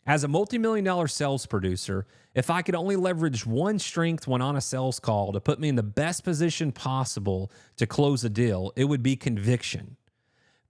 As a multi-million dollar sales producer, if I could only leverage one strength when on a sales call to put me in the best position possible to close a deal, it would be conviction.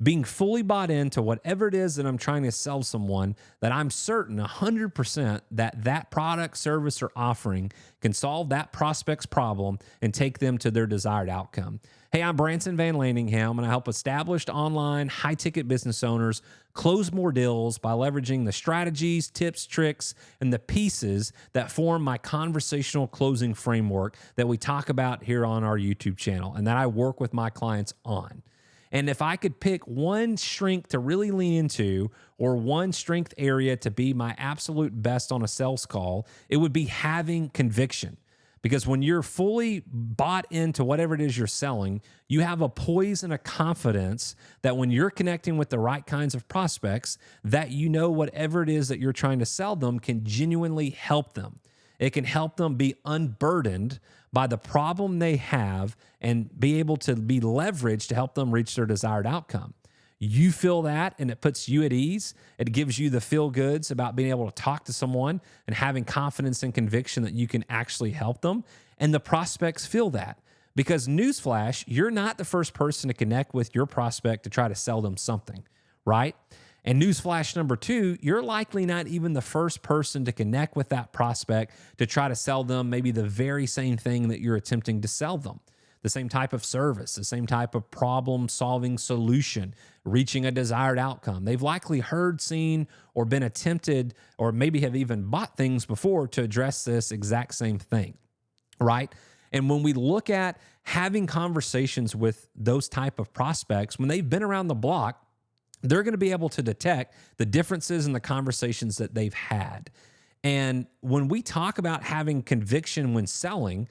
Being fully bought into whatever it is that I'm trying to sell someone, that I'm certain 100% that that product, service, or offering can solve that prospect's problem and take them to their desired outcome. Hey, I'm Branson Van Landingham, and I help established online high-ticket business owners close more deals by leveraging the strategies, tips, tricks, and the pieces that form my conversational closing framework that we talk about here on our YouTube channel and that I work with my clients on. And if I could pick one strength to really lean into or one strength area to be my absolute best on a sales call, it would be having conviction. Because when you're fully bought into whatever it is you're selling, you have a poise and a confidence that when you're connecting with the right kinds of prospects, that you know whatever it is that you're trying to sell them can genuinely help them. It can help them be unburdened by the problem they have and be able to be leveraged to help them reach their desired outcome. You feel that and it puts you at ease. It gives you the feel goods about being able to talk to someone and having confidence and conviction that you can actually help them. And the prospects feel that because newsflash, you're not the first person to connect with your prospect to try to sell them something, right? And newsflash number two, you're likely not even the first person to connect with that prospect to try to sell them maybe the very same thing that you're attempting to sell them. The same type of service, the same type of problem-solving solution, reaching a desired outcome. They've likely heard, seen, or been attempted, or maybe have even bought things before to address this exact same thing, right? And when we look at having conversations with those type of prospects, when they've been around the block, they're going to be able to detect the differences in the conversations that they've had. And when we talk about having conviction when selling,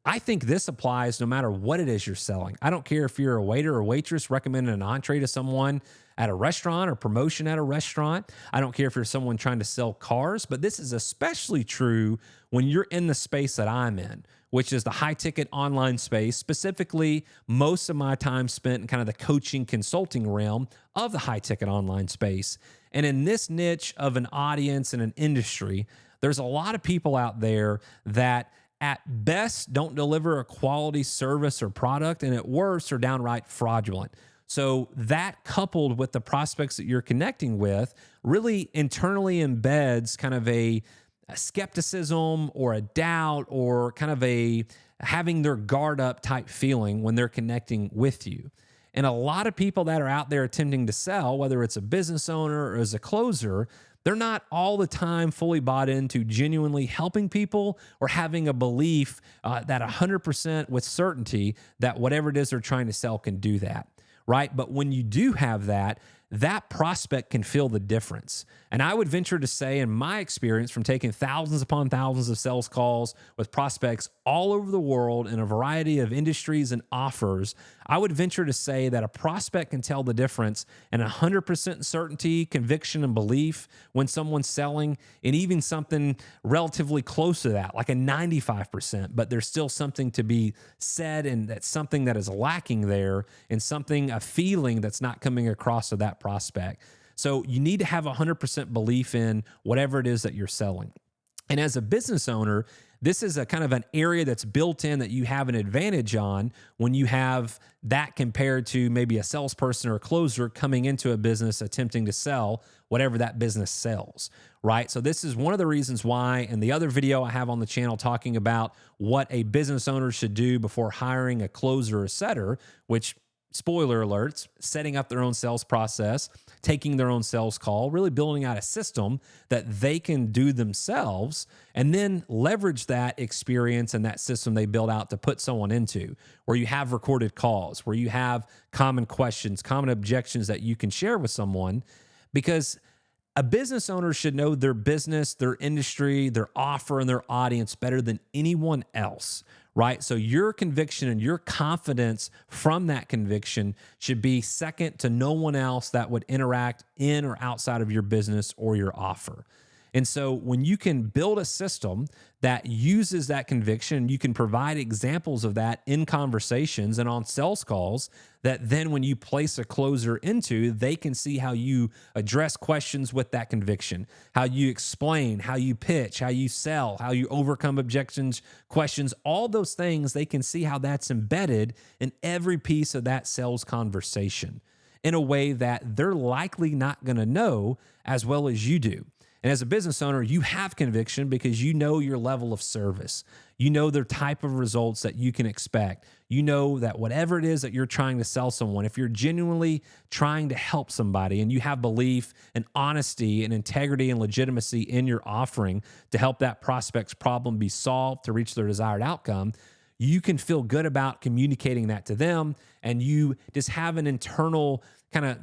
I think this applies no matter what it is you're selling. I don't care if you're a waiter or waitress recommending an entree to someone at a restaurant or promotion at a restaurant. I don't care if you're someone trying to sell cars, but this is especially true when you're in the space that I'm in, which is the high ticket online space, specifically most of my time spent in kind of the coaching consulting realm of the high ticket online space. And in this niche of an audience and an industry, there's a lot of people out there that at best don't deliver a quality service or product, and at worst are downright fraudulent. So that coupled with the prospects that you're connecting with really internally embeds kind of a skepticism or a doubt or kind of a having their guard up type feeling when they're connecting with you. And a lot of people that are out there attempting to sell, whether it's a business owner or as a closer, they're not all the time fully bought into genuinely helping people or having a belief that 100% with certainty that whatever it is they're trying to sell can do that, right? But when you do have that, that prospect can feel the difference. And I would venture to say, in my experience from taking thousands upon thousands of sales calls with prospects all over the world in a variety of industries and offers, I would venture to say that a prospect can tell the difference in 100% certainty, conviction, and belief when someone's selling, and even something relatively close to that, like a 95%, but there's still something to be said, and that's something that is lacking there, and something, a feeling that's not coming across to that prospect. So you need to have 100% belief in whatever it is that you're selling. And as a business owner, this is a kind of an area that's built in that you have an advantage on when you have that compared to maybe a salesperson or a closer coming into a business attempting to sell whatever that business sells, right? So this is one of the reasons why in the other video I have on the channel talking about what a business owner should do before hiring a closer or setter, which spoiler alerts, setting up their own sales process, taking their own sales call, really building out a system that they can do themselves and then leverage that experience and that system they build out to put someone into, where you have recorded calls, where you have common questions, common objections that you can share with someone, because a business owner should know their business, their industry, their offer, and their audience better than anyone else, right? So your conviction and your confidence from that conviction should be second to no one else that would interact in or outside of your business or your offer. And so when you can build a system that uses that conviction, you can provide examples of that in conversations and on sales calls, that then when you place a closer into, they can see how you address questions with that conviction, how you explain, how you pitch, how you sell, how you overcome objections, questions, all those things. They can see how that's embedded in every piece of that sales conversation in a way that they're likely not going to know as well as you do. And as a business owner, you have conviction because you know your level of service. You know the type of results that you can expect. You know that whatever it is that you're trying to sell someone, if you're genuinely trying to help somebody and you have belief and honesty and integrity and legitimacy in your offering to help that prospect's problem be solved to reach their desired outcome, you can feel good about communicating that to them, and you just have an internal kind of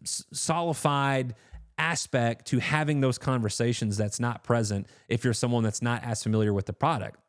solidified aspect to having those conversations that's not present if you're someone that's not as familiar with the product.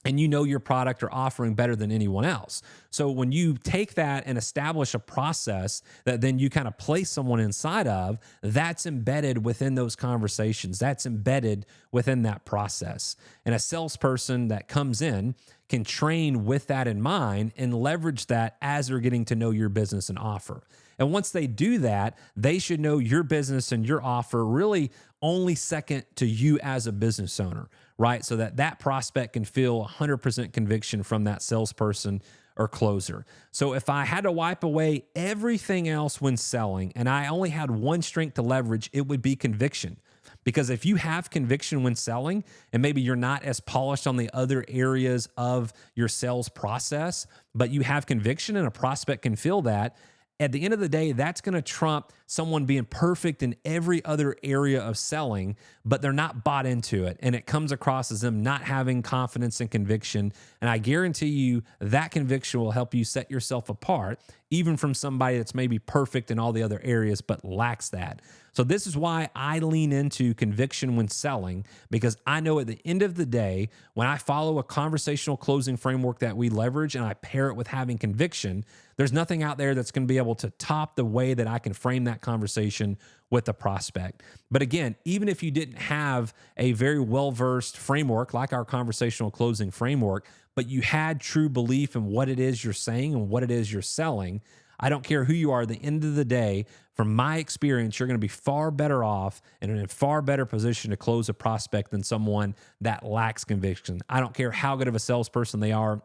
And you know your product or offering better than anyone else. So when you take that and establish a process that then you kind of place someone inside of, that's embedded within those conversations. That's embedded within that process. And a salesperson that comes in can train with that in mind and leverage that as they're getting to know your business and offer. And once they do that, they should know your business and your offer really only second to you as a business owner, right? So that that prospect can feel 100% conviction from that salesperson or closer. So if I had to wipe away everything else when selling and I only had one strength to leverage, it would be conviction. Because if you have conviction when selling, and maybe you're not as polished on the other areas of your sales process, but you have conviction and a prospect can feel that, at the end of the day, that's going to trump someone being perfect in every other area of selling, but they're not bought into it. And it comes across as them not having confidence and conviction. And I guarantee you that conviction will help you set yourself apart, even from somebody that's maybe perfect in all the other areas, but lacks that. So this is why I lean into conviction when selling, because I know at the end of the day, when I follow a conversational closing framework that we leverage and I pair it with having conviction, there's nothing out there that's going to be able to top the way that I can frame that conversation with the prospect. But again, even if you didn't have a very well-versed framework like our conversational closing framework, but you had true belief in what it is you're saying and what it is you're selling, I don't care who you are, at the end of the day, from my experience, you're going to be far better off and in a far better position to close a prospect than someone that lacks conviction. I don't care how good of a salesperson they are.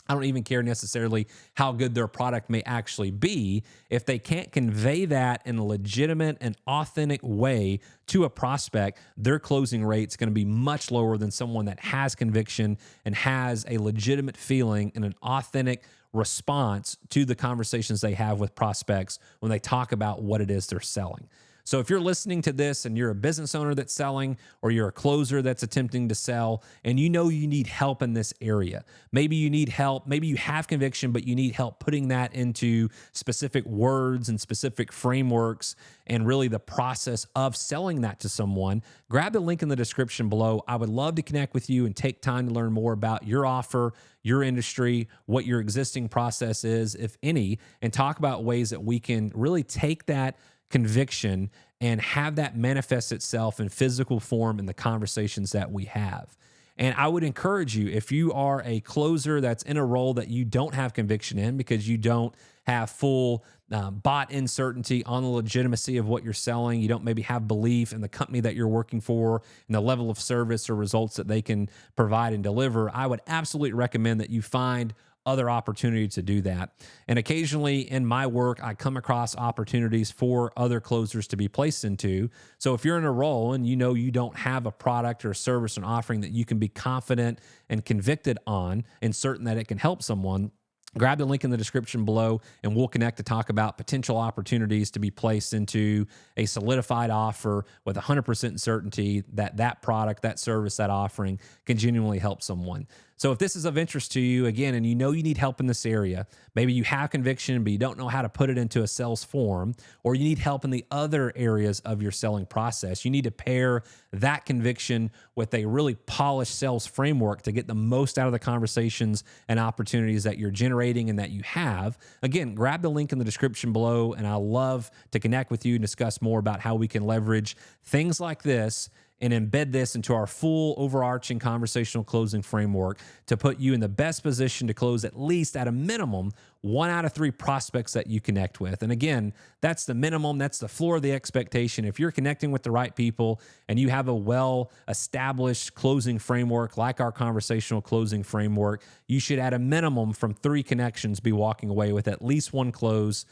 I don't even care necessarily how good their product may actually be. If they can't convey that in a legitimate and authentic way to a prospect, their closing rate's going to be much lower than someone that has conviction and has a legitimate feeling and an authentic response to the conversations they have with prospects when they talk about what it is they're selling. So if you're listening to this and you're a business owner that's selling, or you're a closer that's attempting to sell, and you know you need help in this area, maybe you need help, maybe you have conviction, but you need help putting that into specific words and specific frameworks and really the process of selling that to someone, grab the link in the description below. I would love to connect with you and take time to learn more about your offer, your industry, what your existing process is, if any, and talk about ways that we can really take that conviction and have that manifest itself in physical form in the conversations that we have. And I would encourage you, if you are a closer that's in a role that you don't have conviction in because you don't have full bought-in certainty on the legitimacy of what you're selling, you don't maybe have belief in the company that you're working for and the level of service or results that they can provide and deliver, I would absolutely recommend that you find other opportunity to do that. And occasionally in my work, I come across opportunities for other closers to be placed into. So if you're in a role and you know you don't have a product or a service and offering that you can be confident and convicted on and certain that it can help someone, grab the link in the description below and we'll connect to talk about potential opportunities to be placed into a solidified offer with 100% certainty that that product, that service, that offering can genuinely help someone. So if this is of interest to you, again, and you know you need help in this area, maybe you have conviction, but you don't know how to put it into a sales form, or you need help in the other areas of your selling process, you need to pair that conviction with a really polished sales framework to get the most out of the conversations and opportunities that you're generating and that you have. Again, grab the link in the description below, and I'll love to connect with you and discuss more about how we can leverage things like this and embed this into our full overarching conversational closing framework to put you in the best position to close at least at a minimum 1 out of 3 prospects that you connect with. And again, that's the minimum, that's the floor of the expectation. If you're connecting with the right people and you have a well-established closing framework like our conversational closing framework, you should at a minimum from 3 connections be walking away with at least 1 close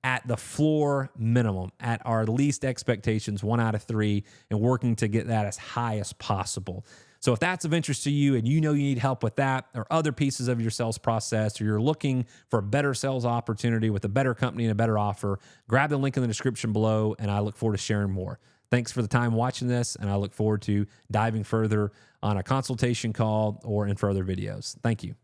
at the floor minimum, at our least expectations, 1 out of 3, and working to get that as high as possible. So if that's of interest to you and you know you need help with that or other pieces of your sales process, or you're looking for a better sales opportunity with a better company and a better offer, grab the link in the description below, and I look forward to sharing more. Thanks for the time watching this, and I look forward to diving further on a consultation call or in further videos. Thank you.